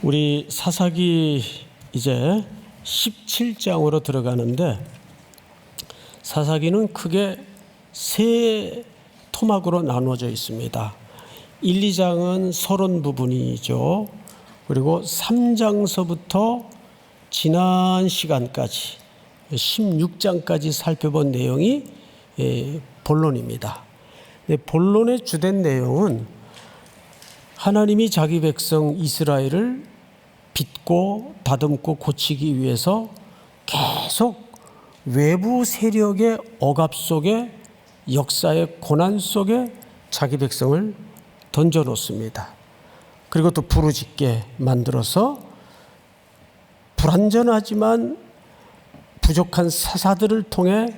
우리 사사기 이제 17장으로 들어가는데, 사사기는 크게 세 토막으로 나누어져 있습니다. 1, 2장은 서론 부분이죠. 그리고 3장서부터 지난 시간까지 16장까지 살펴본 내용이 본론입니다. 본론의 주된 내용은 하나님이 자기 백성 이스라엘을 빚고 다듬고 고치기 위해서 계속 외부 세력의 억압 속에, 역사의 고난 속에 자기 백성을 던져놓습니다. 그리고 또 부르짖게 만들어서 불완전하지만 부족한 사사들을 통해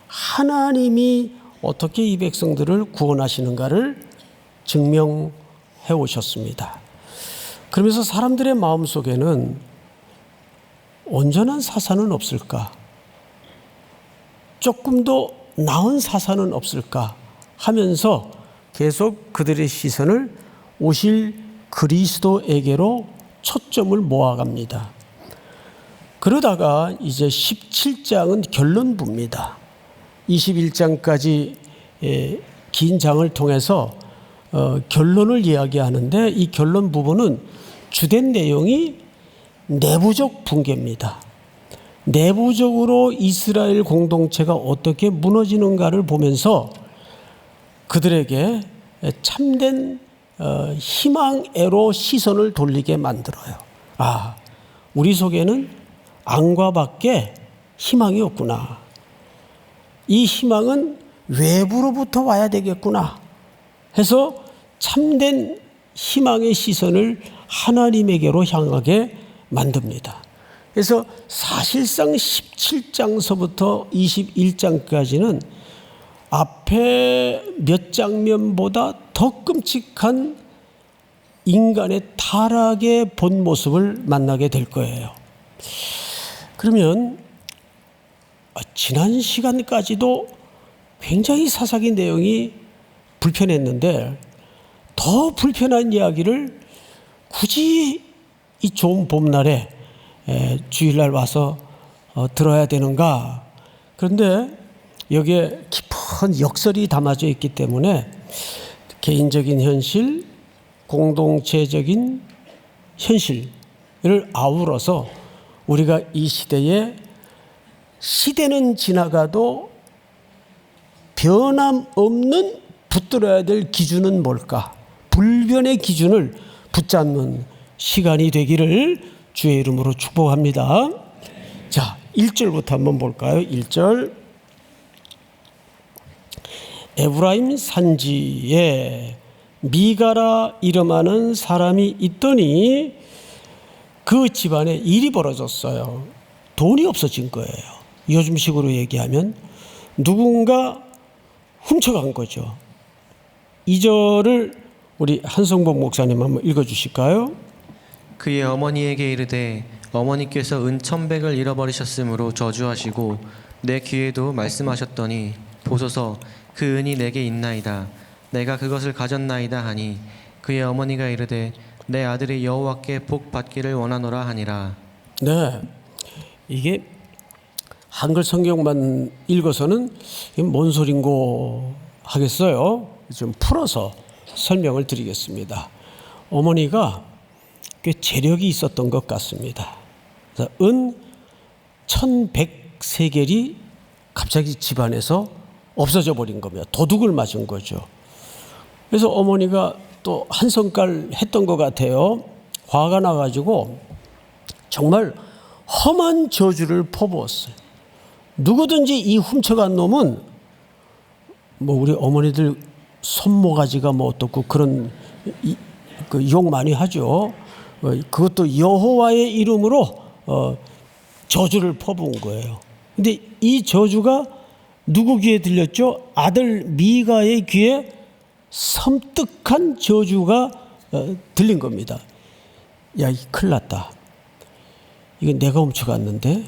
하나님이 어떻게 이 백성들을 구원하시는가를 증명해 오셨습니다. 그러면서 사람들의 마음속에는 온전한 사사는 없을까? 조금 더 나은 사사는 없을까? 하면서 계속 그들의 시선을 오실 그리스도에게로 초점을 모아갑니다. 그러다가 이제 17장은 결론부입니다. 21장까지 긴 장을 통해서 결론을 이야기하는데, 이 결론 부분은 주된 내용이 내부적 붕괴입니다. 내부적으로 이스라엘 공동체가 어떻게 무너지는가를 보면서 그들에게 참된 희망애로 시선을 돌리게 만들어요. 우리 속에는 안과 밖에 희망이 없구나. 이 희망은 외부로부터 와야 되겠구나 해서 참된 희망의 시선을 하나님에게로 향하게 만듭니다. 그래서 사실상 17장서부터 21장까지는 앞에 몇 장면보다 더 끔찍한 인간의 타락의 본 모습을 만나게 될 거예요. 그러면 지난 시간까지도 굉장히 사사기 내용이 불편했는데, 더 불편한 이야기를 굳이 이 좋은 봄날에 주일날 와서 들어야 되는가? 그런데 여기에 깊은 역설이 담아져 있기 때문에 개인적인 현실, 공동체적인 현실을 아우러서 우리가 이 시대는 지나가도 변함없는 붙들어야 될 기준은 뭘까? 불변의 기준을 붙잡는 시간이 되기를 주의 이름으로 축복합니다. 자, 1절부터 한번 볼까요? 1절. 에브라임 산지에 미가라 이름하는 사람이 있더니 그 집안에 일이 벌어졌어요. 돈이 없어진 거예요. 요즘식으로 얘기하면 누군가 훔쳐간 거죠. 2절을 우리 한성범 목사님 한번 읽어주실까요? 그의 어머니에게 이르되 어머니께서 은 1,100을 잃어버리셨으므로 저주하시고 내 귀에도 말씀하셨더니 보소서 그 은이 내게 있나이다. 내가 그것을 가졌나이다 하니 그의 어머니가 이르되 내 아들이 여호와께 복 받기를 원하노라 하니라. 네, 이게 한글 성경만 읽어서는 뭔 소린고 하겠어요. 좀 풀어서 설명을 드리겠습니다. 어머니가 꽤 재력이 있었던 것 같습니다. 은 1,100세겔이 갑자기 집안에서 없어져 버린 겁니다. 도둑을 맞은 거죠. 그래서 어머니가 또 한성깔 했던 것 같아요. 화가 나가지고 정말 험한 저주를 퍼부었어요. 누구든지 이 훔쳐간 놈은 우리 어머니들 손모가지가 어떻고 그런 욕 많이 하죠. 그것도 여호와의 이름으로 저주를 퍼부은 거예요. 근데 이 저주가 누구 귀에 들렸죠? 아들 미가의 귀에 섬뜩한 저주가 들린 겁니다. 야, 큰일 났다. 이거 내가 훔쳐갔는데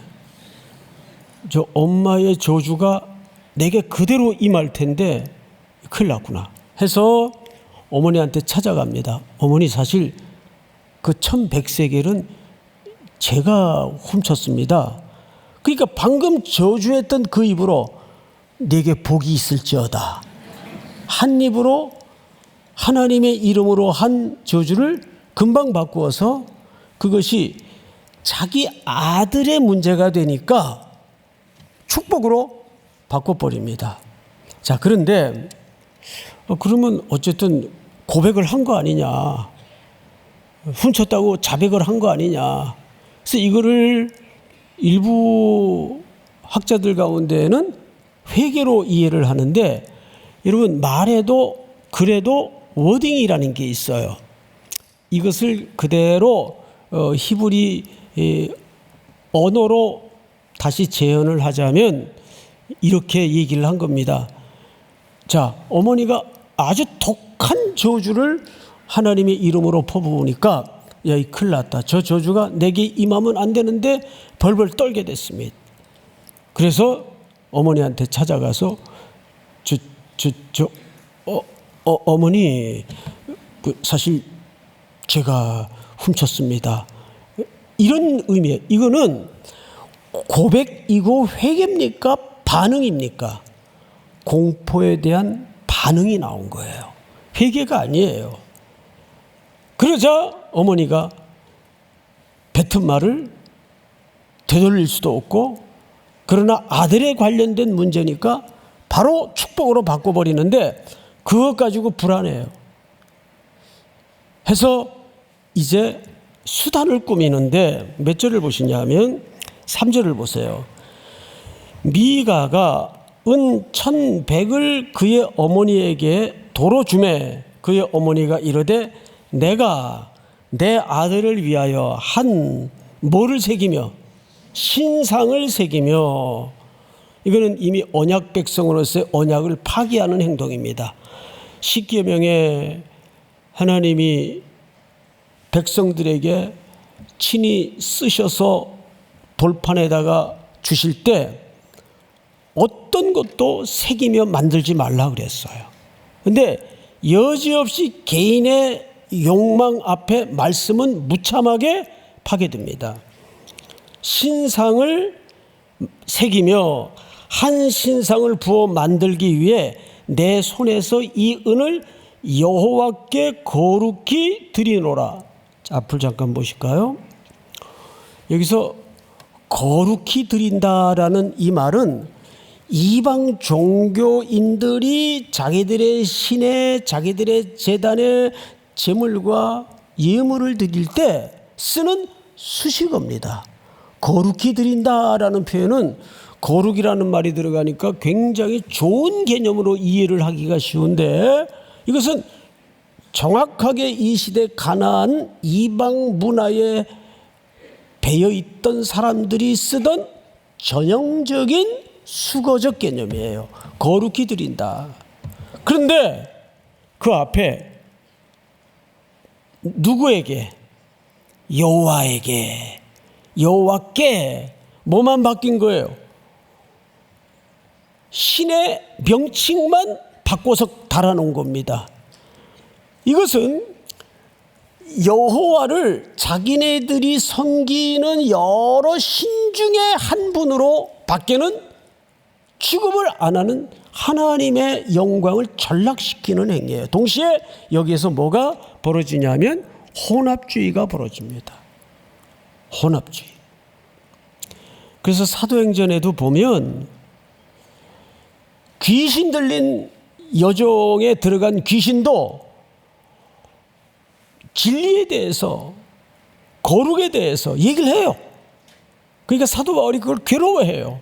저 엄마의 저주가 내게 그대로 임할 텐데 큰일 났구나 해서 어머니한테 찾아갑니다. 어머니, 사실 그 1100세겔은 제가 훔쳤습니다. 그러니까 방금 저주했던 그 입으로 내게 복이 있을지어다. 한 입으로 하나님의 이름으로 한 저주를 금방 바꾸어서 그것이 자기 아들의 문제가 되니까 축복으로 바꿔버립니다. 자, 그런데 그러면 어쨌든 고백을 한 거 아니냐, 훔쳤다고 자백을 한 거 아니냐. 그래서 이거를 일부 학자들 가운데는 회개로 이해를 하는데, 여러분 말에도 글에도 워딩이라는 게 있어요. 이것을 그대로 히브리 언어로 다시 재현을 하자면 이렇게 얘기를 한 겁니다. 자, 어머니가 아주 독한 저주를 하나님의 이름으로 퍼부으니까 야, 이 큰일 났다. 저 저주가 내게 임하면 안 되는데 벌벌 떨게 됐습니다. 그래서 어머니한테 찾아가서 어머니, 사실 제가 훔쳤습니다. 이런 의미예요. 이거는 고백이고 회개입니까? 반응입니까? 공포에 대한 반응이 나온 거예요. 회개가 아니에요. 그러자 어머니가 뱉은 말을 되돌릴 수도 없고, 그러나 아들에 관련된 문제니까 바로 축복으로 바꿔버리는데 그것 가지고 불안해요. 해서 이제 수단을 꾸미는데 몇 절을 보시냐 하면 3절을 보세요. 미가가 은 1100을 그의 어머니에게 도로 주매 그의 어머니가 이르되 내가 내 아들을 위하여 한 뭐를 새기며 신상을 새기며, 이거는 이미 언약 백성으로서의 언약을 파기하는 행동입니다. 십계명에 하나님이 백성들에게 친히 쓰셔서 돌판에다가 주실 때 어떤 것도 새기며 만들지 말라 그랬어요. 근데 여지없이 개인의 욕망 앞에 말씀은 무참하게 파괴됩니다. 신상을 새기며 한 신상을 부어 만들기 위해 내 손에서 이 은을 여호와께 거룩히 드리노라. 앞을 잠깐 보실까요? 여기서 거룩히 드린다라는 이 말은 이방 종교인들이 자기들의 신에, 자기들의 제단에 제물과 예물을 드릴 때 쓰는 수식어입니다. 거룩히 드린다라는 표현은 거룩이라는 말이 들어가니까 굉장히 좋은 개념으로 이해를 하기가 쉬운데, 이것은 정확하게 이 시대 가나안 이방 문화에 배어있던 사람들이 쓰던 전형적인 수거적 개념이에요. 거룩히 드린다. 그런데 그 앞에 누구에게? 여호와에게, 여호와께 뭐만 바뀐 거예요? 신의 명칭만 바꿔서 달아놓은 겁니다. 이것은 여호와를 자기네들이 섬기는 여러 신 중에 한 분으로 밖에는 취급을 안 하는 하나님의 영광을 전락시키는 행위예요. 동시에 여기에서 뭐가 벌어지냐면 혼합주의가 벌어집니다. 혼합주의. 그래서 사도행전에도 보면 귀신 들린 여종에 들어간 귀신도 진리에 대해서, 거룩에 대해서 얘기를 해요. 그러니까 사도 바울이 그걸 괴로워해요.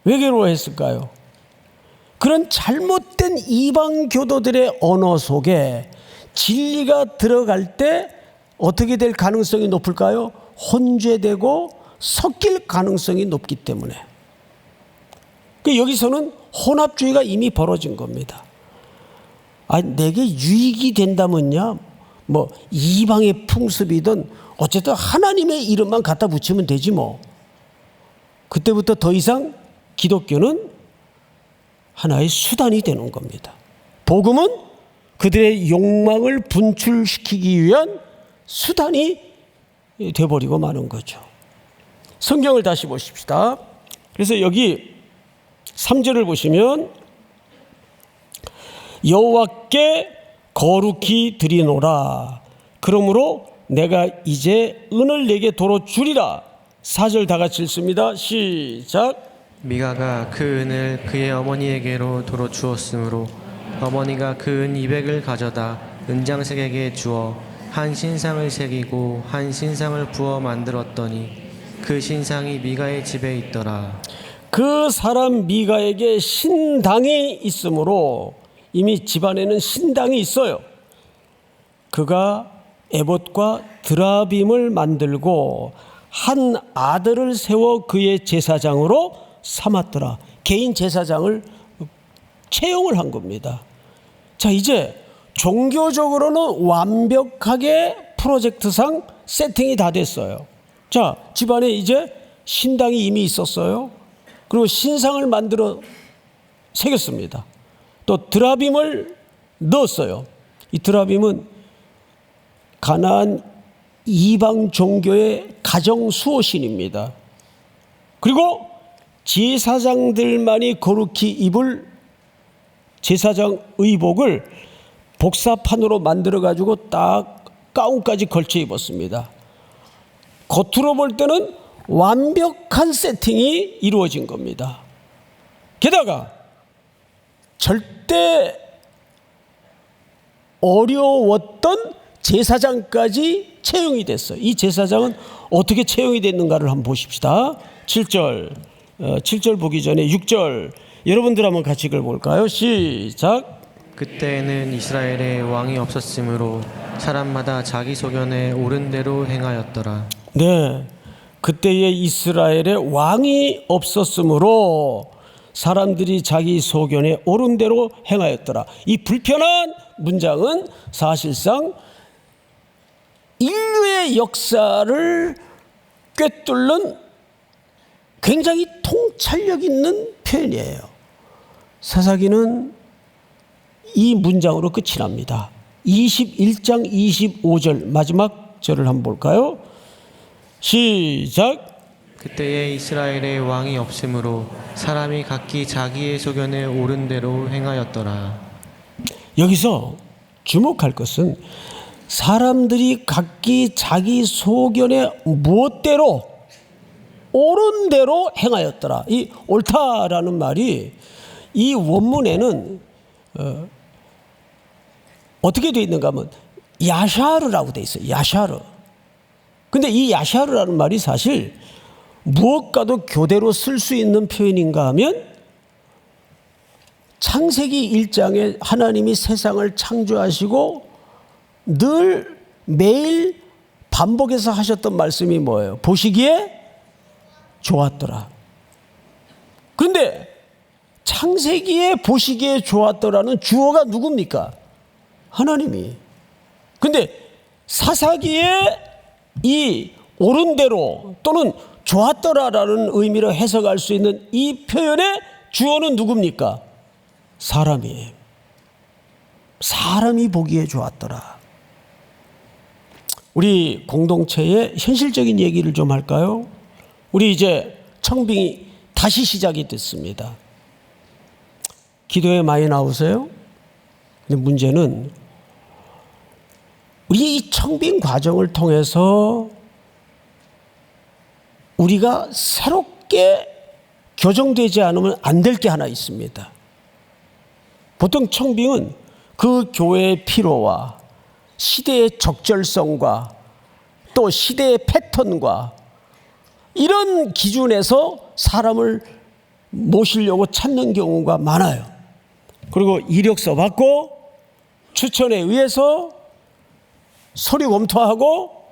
왜 괴로워했을까요? 그런 잘못된 이방 교도들의 언어 속에 진리가 들어갈 때 어떻게 될 가능성이 높을까요? 혼죄되고 섞일 가능성이 높기 때문에. 여기서는 혼합주의가 이미 벌어진 겁니다. 내게 유익이 된다면야 뭐 이방의 풍습이든 어쨌든 하나님의 이름만 갖다 붙이면 되지 뭐. 그때부터 더 이상 기독교는 하나의 수단이 되는 겁니다. 복음은 그들의 욕망을 분출시키기 위한 수단이 돼버리고 마는 거죠. 성경을 다시 보십시다. 그래서 여기 3절을 보시면 여호와께 거룩히 드리노라. 그러므로 내가 이제 은을 내게 도로 주리라. 4절 다 같이 읽습니다. 시작. 미가가 그 은을 그의 어머니에게로 도로 주었으므로 어머니가 그 은 200을 가져다 은장색에게 주어 한 신상을 새기고 한 신상을 부어 만들었더니 그 신상이 미가의 집에 있더라. 그 사람 미가에게 신당이 있으므로 이미 집안에는 신당이 있어요. 그가 에봇과 드라빔을 만들고 한 아들을 세워 그의 제사장으로 삼았더라. 개인 제사장을 채용을 한 겁니다. 자, 이제 종교적으로는 완벽하게 프로젝트상 세팅이 다 됐어요. 자, 집안에 이제 신당이 이미 있었어요. 그리고 신상을 만들어 새겼습니다. 또 드라빔을 넣었어요. 이 드라빔은 가나안 이방 종교의 가정 수호신입니다. 그리고 제사장들만이 거룩히 입을 제사장 의복을 복사판으로 만들어 가지고 딱 가운까지 걸쳐 입었습니다. 겉으로 볼 때는 완벽한 세팅이 이루어진 겁니다. 게다가 절대 어려웠던 제사장까지 채용이 됐어요. 이 제사장은 어떻게 채용이 됐는가를 한번 보십시다. 7절 보기 전에 6절 여러분들 한번 같이 읽어볼까요? 시작. 그때에는 이스라엘에 왕이 없었으므로 사람마다 자기 소견에 옳은 대로 행하였더라. 네, 그때에 이스라엘에 왕이 없었으므로 사람들이 자기 소견에 옳은 대로 행하였더라. 이 불편한 문장은 사실상 인류의 역사를 꿰뚫는 굉장히 통찰력 있는 표현이에요. 사사기는 이 문장으로 끝이 납니다. 21장 25절 마지막 절을 한번 볼까요? 시작. 그때에 이스라엘에 왕이 없으므로 사람이 각기 자기의 소견에 옳은 대로 행하였더라. 여기서 주목할 것은 사람들이 각기 자기 소견에 무엇대로 옳은 대로 행하였더라. 이 옳다라는 말이 이 원문에는 어떻게 되어 있는가 하면 야샤르라고 되어 있어요. 야샤르. 근데 이 야샤르라는 말이 사실 무엇과도 교대로 쓸 수 있는 표현인가 하면 창세기 1장에 하나님이 세상을 창조하시고 늘 매일 반복해서 하셨던 말씀이 뭐예요? 보시기에 좋았더라. 그런데 창세기에 보시기에 좋았더라는 주어가 누굽니까? 하나님이. 근데 사사기에 이 옳은 대로 또는 좋았더라라는 의미로 해석할 수 있는 이 표현의 주어는 누굽니까? 사람이에요. 사람이 보기에 좋았더라. 우리 공동체의 현실적인 얘기를 좀 할까요? 우리 이제 청빙이 다시 시작이 됐습니다. 기도에 많이 나오세요? 근데 문제는 우리 이 청빙 과정을 통해서 우리가 새롭게 교정되지 않으면 안 될 게 하나 있습니다. 보통 청빙은 그 교회의 필요와 시대의 적절성과 또 시대의 패턴과 이런 기준에서 사람을 모시려고 찾는 경우가 많아요. 그리고 이력서 받고 추천에 의해서 서류 검토하고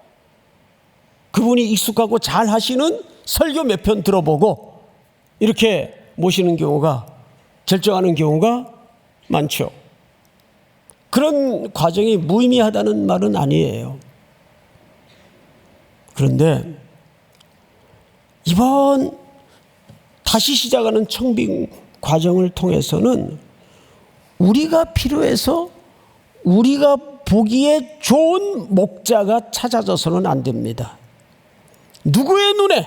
그분이 익숙하고 잘 하시는 설교 몇 편 들어보고 이렇게 모시는 경우가 결정하는 경우가 많죠. 그런 과정이 무의미하다는 말은 아니에요. 그런데 이번 다시 시작하는 청빙 과정을 통해서는 우리가 필요해서 우리가 보기에 좋은 목자가 찾아져서는 안 됩니다. 누구의 눈에?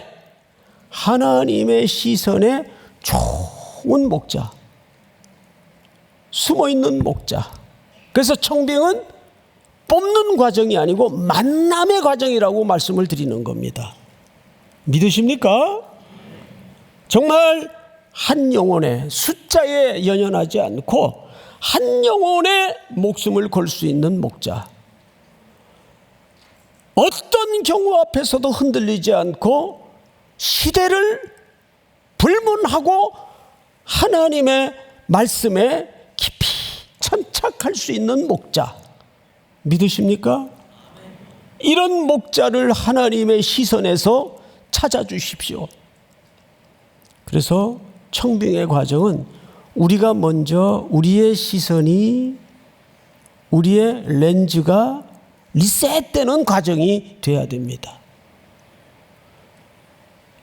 하나님의 시선에 좋은 목자, 숨어있는 목자. 그래서 청빙은 뽑는 과정이 아니고 만남의 과정이라고 말씀을 드리는 겁니다. 믿으십니까? 정말 한 영혼의 숫자에 연연하지 않고 한 영혼의 목숨을 걸 수 있는 목자. 어떤 경우 앞에서도 흔들리지 않고 시대를 불문하고 하나님의 말씀에 깊이 천착할 수 있는 목자. 믿으십니까? 이런 목자를 하나님의 시선에서 찾아주십시오. 그래서 청빙의 과정은 우리가 먼저 우리의 시선이, 우리의 렌즈가 리셋되는 과정이 돼야 됩니다.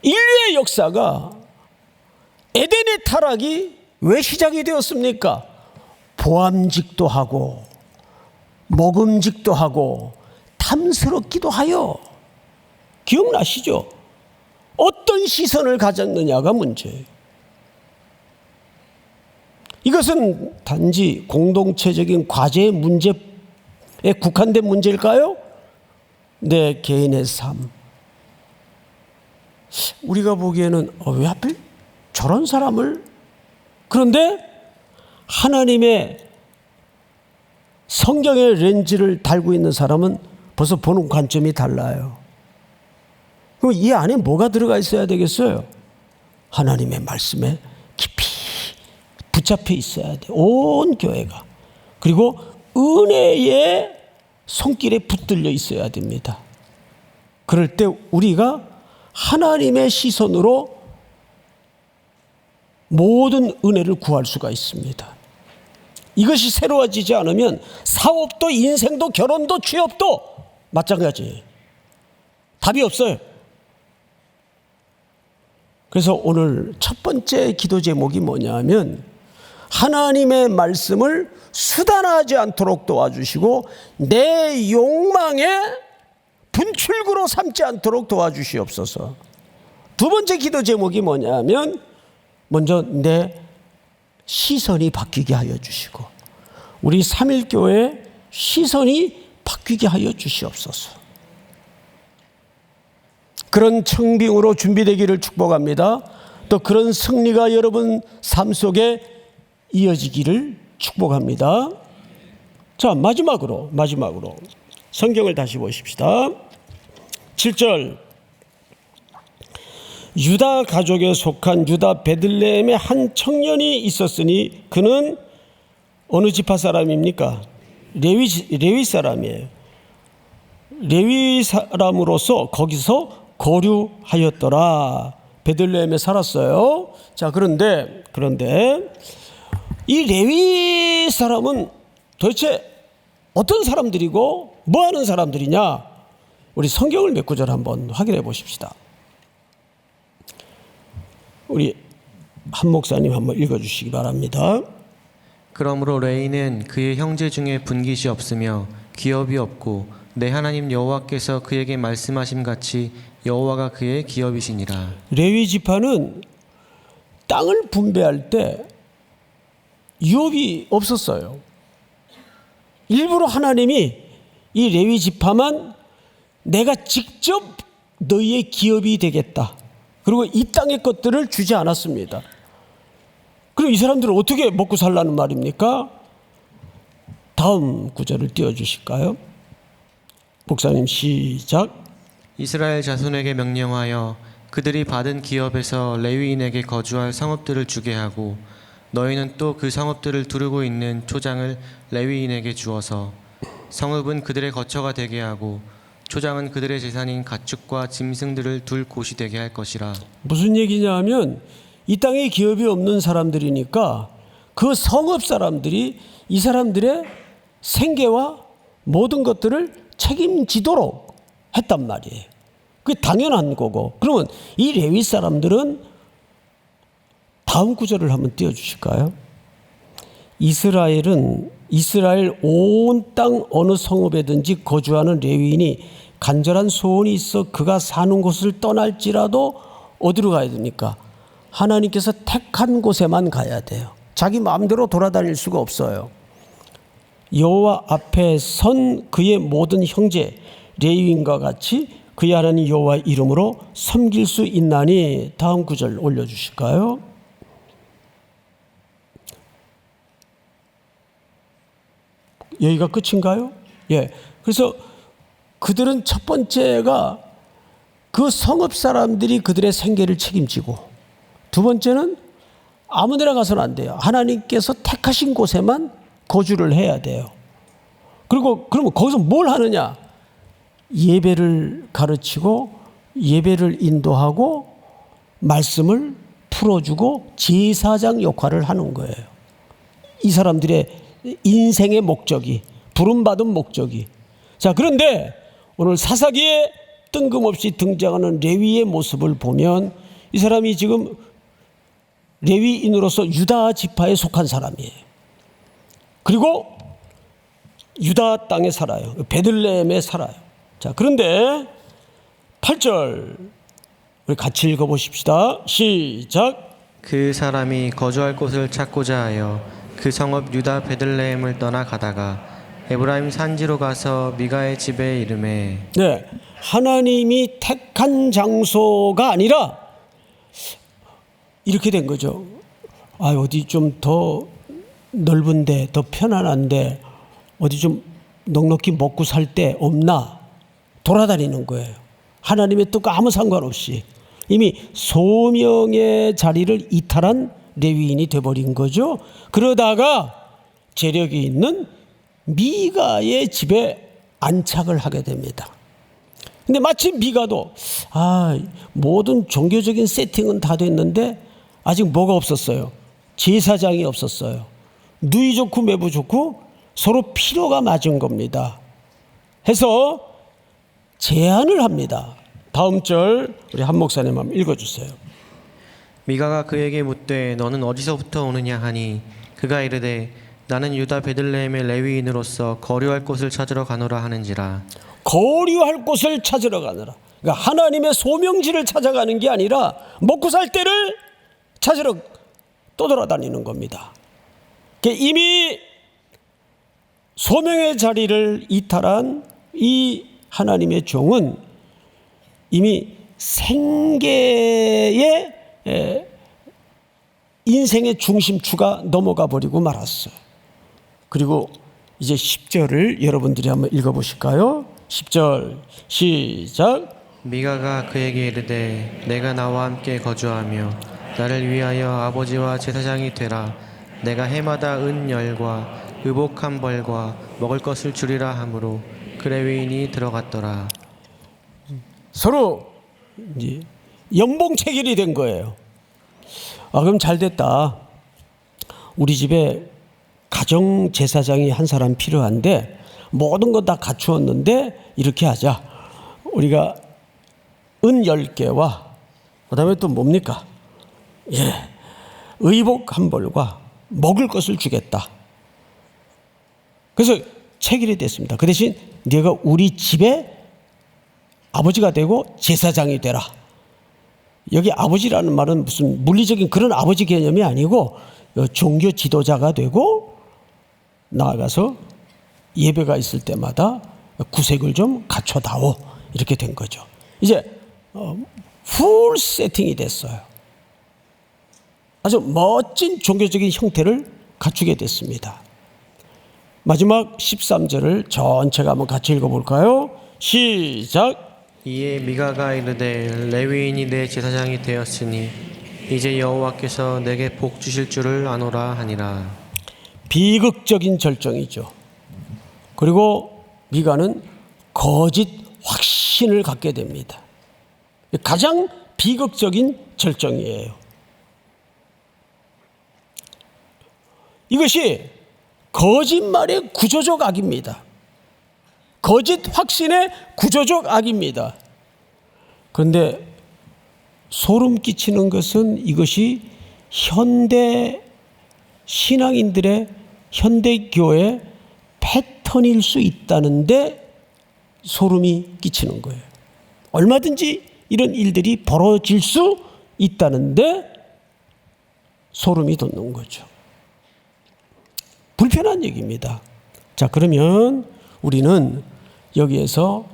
인류의 역사가 에덴의 타락이 왜 시작이 되었습니까? 보암직도 하고 먹음직도 하고 탐스럽기도 하여. 기억나시죠? 어떤 시선을 가졌느냐가 문제예요. 이것은 단지 공동체적인 과제의 문제에 국한된 문제일까요? 내 개인의 삶. 우리가 보기에는 왜 하필 저런 사람을? 그런데 하나님의 성경의 렌즈를 달고 있는 사람은 벌써 보는 관점이 달라요. 그럼 이 안에 뭐가 들어가 있어야 되겠어요? 하나님의 말씀에 깊이 붙잡혀 있어야 돼. 온 교회가. 그리고 은혜의 손길에 붙들려 있어야 됩니다. 그럴 때 우리가 하나님의 시선으로 모든 은혜를 구할 수가 있습니다. 이것이 새로워지지 않으면 사업도 인생도 결혼도 취업도 마찬가지예요. 답이 없어요. 그래서 오늘 첫 번째 기도 제목이 뭐냐면 하나님의 말씀을 수단하지 않도록 도와주시고 내 욕망의 분출구로 삼지 않도록 도와주시옵소서. 두 번째 기도 제목이 뭐냐면 먼저 내 시선이 바뀌게 하여 주시고 우리 삼일교회 시선이 바뀌게 하여 주시옵소서. 그런 청빙으로 준비되기를 축복합니다. 또 그런 승리가 여러분 삶 속에 이어지기를 축복합니다. 자, 마지막으로 성경을 다시 보십시다. 7절. 유다 가족에 속한 유다 베들레헴의 한 청년이 있었으니 그는 어느 지파 사람입니까? 레위 사람이에요. 레위 사람으로서 거기서 거류하였더라. 베들레헴에 살았어요. 자, 그런데 이 레위 사람은 도대체 어떤 사람들이고 뭐 하는 사람들이냐? 우리 성경을 몇 구절 한번 확인해 보십시다. 우리 한 목사님 한번 읽어주시기 바랍니다. 그러므로 레위는 그의 형제 중에 분깃이 없으며 기업이 없고 내 하나님 여호와께서 그에게 말씀하심 같이 여호와가 그의 기업이시니라. 레위 지파는 땅을 분배할 때 유업이 없었어요. 일부러 하나님이 이 레위 지파만 내가 직접 너희의 기업이 되겠다. 그리고 이 땅의 것들을 주지 않았습니다. 그럼 이 사람들은 어떻게 먹고 살라는 말입니까? 다음 구절을 띄워주실까요? 목사님 시작. 이스라엘 자손에게 명령하여 그들이 받은 기업에서 레위인에게 거주할 성읍들을 주게 하고 너희는 또 그 성읍들을 두르고 있는 초장을 레위인에게 주어서 성읍은 그들의 거처가 되게 하고 초장은 그들의 재산인 가축과 짐승들을 둘 곳이 되게 할 것이라. 무슨 얘기냐 하면 이 땅에 기업이 없는 사람들이니까 그 성읍 사람들이 이 사람들의 생계와 모든 것들을 책임지도록 했단 말이에요. 그게 당연한 거고. 그러면 이 레위 사람들은 다음 구절을 한번 띄워주실까요? 이스라엘 온 땅 어느 성읍에든지 거주하는 레위인이 간절한 소원이 있어 그가 사는 곳을 떠날지라도 어디로 가야 됩니까? 하나님께서 택한 곳에만 가야 돼요. 자기 마음대로 돌아다닐 수가 없어요. 여호와 앞에 선 그의 모든 형제 레위인과 같이 그의 하나님 여호와 이름으로 섬길 수 있나니. 다음 구절 올려주실까요? 여기가 끝인가요? 예. 그래서 그들은 첫 번째가 그 성읍 사람들이 그들의 생계를 책임지고, 두 번째는 아무 데나 가서는 안 돼요. 하나님께서 택하신 곳에만 거주를 해야 돼요. 그리고 그러면 거기서 뭘 하느냐? 예배를 가르치고 예배를 인도하고 말씀을 풀어주고 제사장 역할을 하는 거예요. 이 사람들의 인생의 목적이, 부름받은 목적이. 자, 그런데 오늘 사사기에 뜬금없이 등장하는 레위의 모습을 보면 이 사람이 지금 레위인으로서 유다 지파에 속한 사람이에요. 그리고 유다 땅에 살아요. 베들레헴에 살아요. 자, 그런데 8절 우리 같이 읽어보십시다. 시작. 그 사람이 거주할 곳을 찾고자 하여 그 성읍 유다 베들레헴을 떠나가다가 에브라임 산지로 가서 미가의 집에 이르매. 네, 하나님이 택한 장소가 아니라 이렇게 된 거죠. 어디 좀 더 넓은데, 더 편안한데, 어디 좀 넉넉히 먹고 살 데 없나 돌아다니는 거예요. 하나님의 뜻과 아무 상관없이 이미 소명의 자리를 이탈한 레위인이 돼버린 거죠. 그러다가 재력이 있는 미가의 집에 안착을 하게 됩니다. 근데 마침 미가도 모든 종교적인 세팅은 다 됐는데 아직 뭐가 없었어요? 제사장이 없었어요. 누이 좋고 매부 좋고 서로 필요가 맞은 겁니다. 해서 제안을 합니다. 다음 절 우리 한 목사님 한번 읽어주세요. 미가가 그에게 묻되 너는 어디서부터 오느냐 하니 그가 이르되 나는 유다 베들레헴의 레위인으로서 거류할 곳을 찾으러 가노라 하는지라. 거류할 곳을 찾으러 가느라. 그러니까 하나님의 소명지를 찾아가는 게 아니라 먹고 살 때를 찾으러 떠돌아다니는 겁니다. 이미 소명의 자리를 이탈한 이 하나님의 종은 이미 생계의 인생의 중심추가 넘어가 버리고 말았어요. 그리고 이제 10절을 여러분들이 한번 읽어보실까요? 10절 시작. 미가가 그에게 이르되 내가 나와 함께 거주하며 나를 위하여 아버지와 제사장이 되라. 내가 해마다 은열과 의복한 벌과 먹을 것을 주리라 하므로 그 레위인이 들어갔더라. 서로 이제 연봉 체결이 된 거예요. 그럼 잘 됐다. 우리 집에 가정 제사장이 한 사람 필요한데 모든 거 다 갖추었는데 이렇게 하자. 우리가 은 10개와 그다음에 또 뭡니까? 의복 한 벌과 먹을 것을 주겠다. 그래서 체결이 됐습니다. 그 대신 네가 우리 집에 아버지가 되고 제사장이 되라. 여기 아버지라는 말은 무슨 물리적인 그런 아버지 개념이 아니고 종교 지도자가 되고 나아가서 예배가 있을 때마다 구색을 좀 갖춰다오. 이렇게 된 거죠. 이제 풀 세팅이 됐어요. 아주 멋진 종교적인 형태를 갖추게 됐습니다. 마지막 13절을 전체가 한번 같이 읽어볼까요? 시작. 이에 미가가 이르되 레위인이 내 제사장이 되었으니 이제 여호와께서 내게 복 주실 줄을 아노라 하니라. 비극적인 절정이죠. 그리고 미가는 거짓 확신을 갖게 됩니다. 가장 비극적인 절정이에요. 이것이 거짓말의 구조적 악입니다. 거짓 확신의 구조적 악입니다. 그런데 소름 끼치는 것은 이것이 현대 신앙인들의 현대교회 패턴일 수 있다는데 소름이 끼치는 거예요. 얼마든지 이런 일들이 벌어질 수 있다는데 소름이 돋는 거죠. 불편한 얘기입니다. 자, 그러면 우리는 여기에서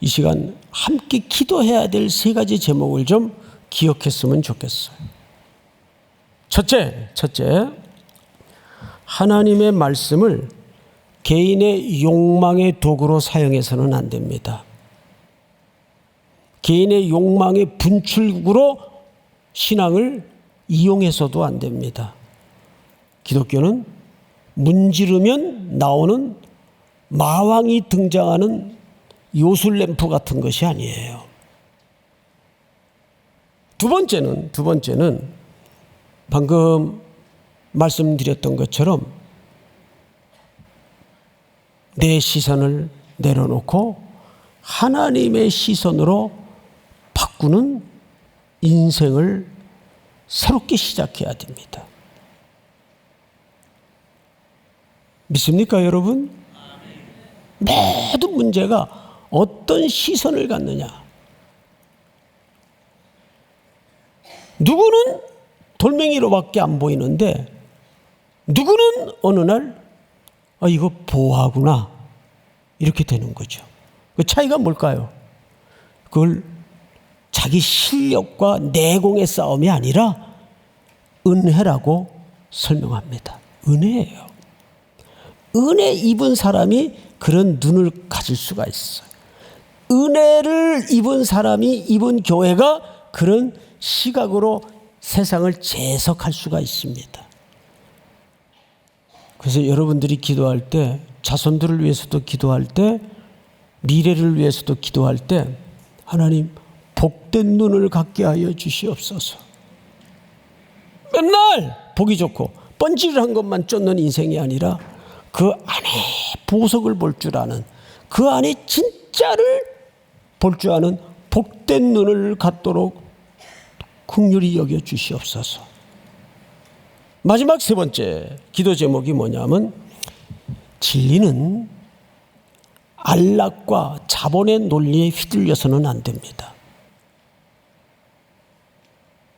이 시간 함께 기도해야 될 세 가지 제목을 좀 기억했으면 좋겠어요. 첫째, 하나님의 말씀을 개인의 욕망의 도구로 사용해서는 안 됩니다. 개인의 욕망의 분출구로 신앙을 이용해서도 안 됩니다. 기독교는 문지르면 나오는 마왕이 등장하는 요술램프 같은 것이 아니에요. 두 번째는 방금 말씀드렸던 것처럼 내 시선을 내려놓고 하나님의 시선으로 바꾸는 인생을 새롭게 시작해야 됩니다. 믿습니까, 여러분? 모든 문제가 어떤 시선을 갖느냐. 누구는 돌멩이로밖에 안 보이는데 누구는 어느 날 이거 보화구나 이렇게 되는 거죠. 그 차이가 뭘까요? 그걸 자기 실력과 내공의 싸움이 아니라 은혜라고 설명합니다. 은혜예요. 은혜 입은 사람이 그런 눈을 가질 수가 있어요. 은혜를 입은 사람이 입은 교회가 그런 시각으로 세상을 재석할 수가 있습니다. 그래서 여러분들이 기도할 때, 자손들을 위해서도 기도할 때, 미래를 위해서도 기도할 때 하나님 복된 눈을 갖게 하여 주시옵소서. 맨날 보기 좋고 번지르한 것만 쫓는 인생이 아니라 그 안에 보석을 볼 줄 아는, 그 안에 진짜를 볼 줄 아는 복된 눈을 갖도록 긍휼히 여겨 주시옵소서. 마지막 세 번째 기도 제목이 뭐냐면 진리는 안락과 자본의 논리에 휘둘려서는 안 됩니다.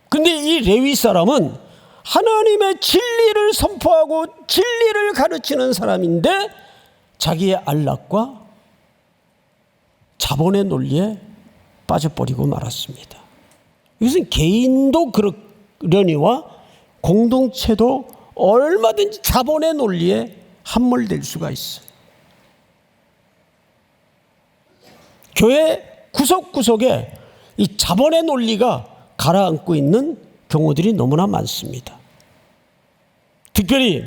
근데 이 레위 사람은 하나님의 진리를 선포하고 진리를 가르치는 사람인데 자기의 안락과 자본의 논리에 빠져버리고 말았습니다. 이것은 개인도 그러려니와 공동체도 얼마든지 자본의 논리에 함몰될 수가 있어요. 교회 구석구석에 이 자본의 논리가 가라앉고 있는 경우들이 너무나 많습니다. 특별히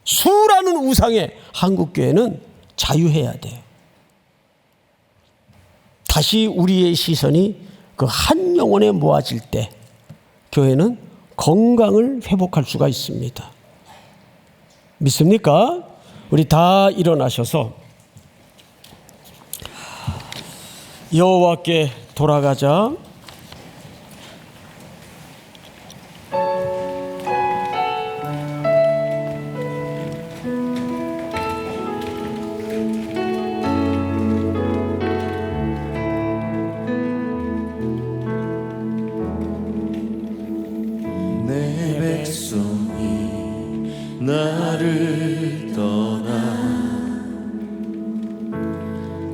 수라는 우상의 한국교회는 자유해야 돼요. 다시 우리의 시선이 그 한 영혼에 모아질 때 교회는 건강을 회복할 수가 있습니다. 믿습니까? 우리 다 일어나셔서 여호와께 돌아가자. 나를 떠나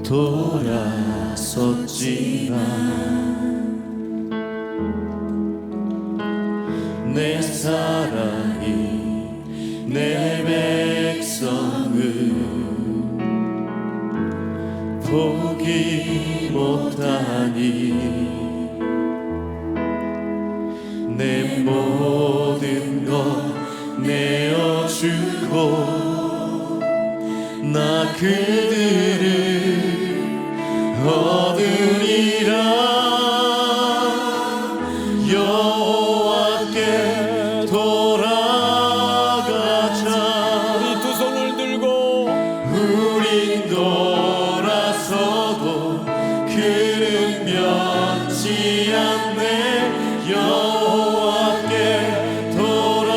돌아섰지만 내 사랑이 내 백성을 포기 못하니 내 모든 것 내어주고 나 그들을 얻으리라. 여호와께 돌아가자. 우리 두 손을 들고 우린 돌아서도 그는 변치 않네. 여호와께 돌아가자.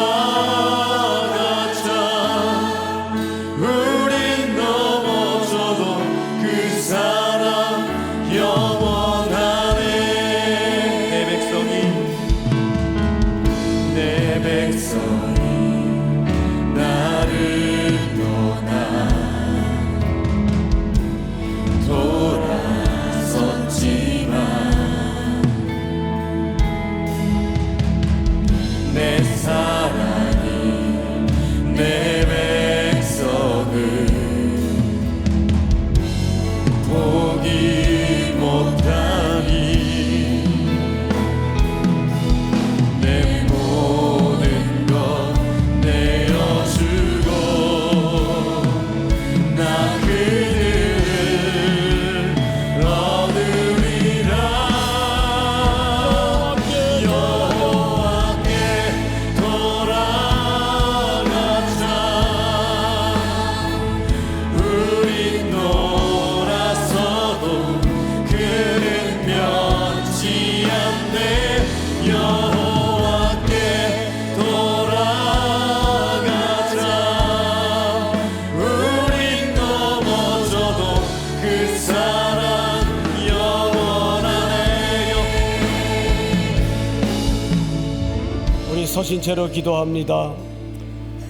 서신 채로 기도합니다.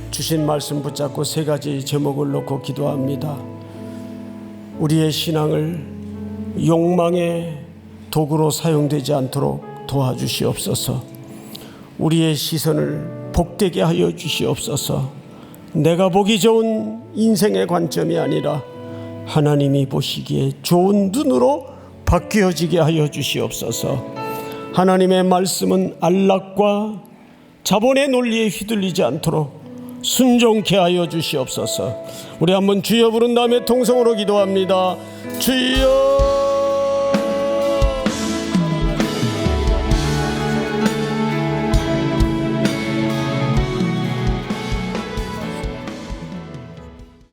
주신 말씀 붙잡고 세 가지 제목을 놓고 기도합니다. 우리의 신앙을 욕망의 도구로 사용되지 않도록 도와주시옵소서. 우리의 시선을 복되게 하여 주시옵소서. 내가 보기 좋은 인생의 관점이 아니라 하나님이 보시기에 좋은 눈으로 바뀌어지게 하여 주시옵소서. 하나님의 말씀은 안락과 자본의 논리에 휘둘리지 않도록 순종케 하여 주시옵소서. 우리 한번 주여 부른 다음에 통성으로 기도합니다. 주여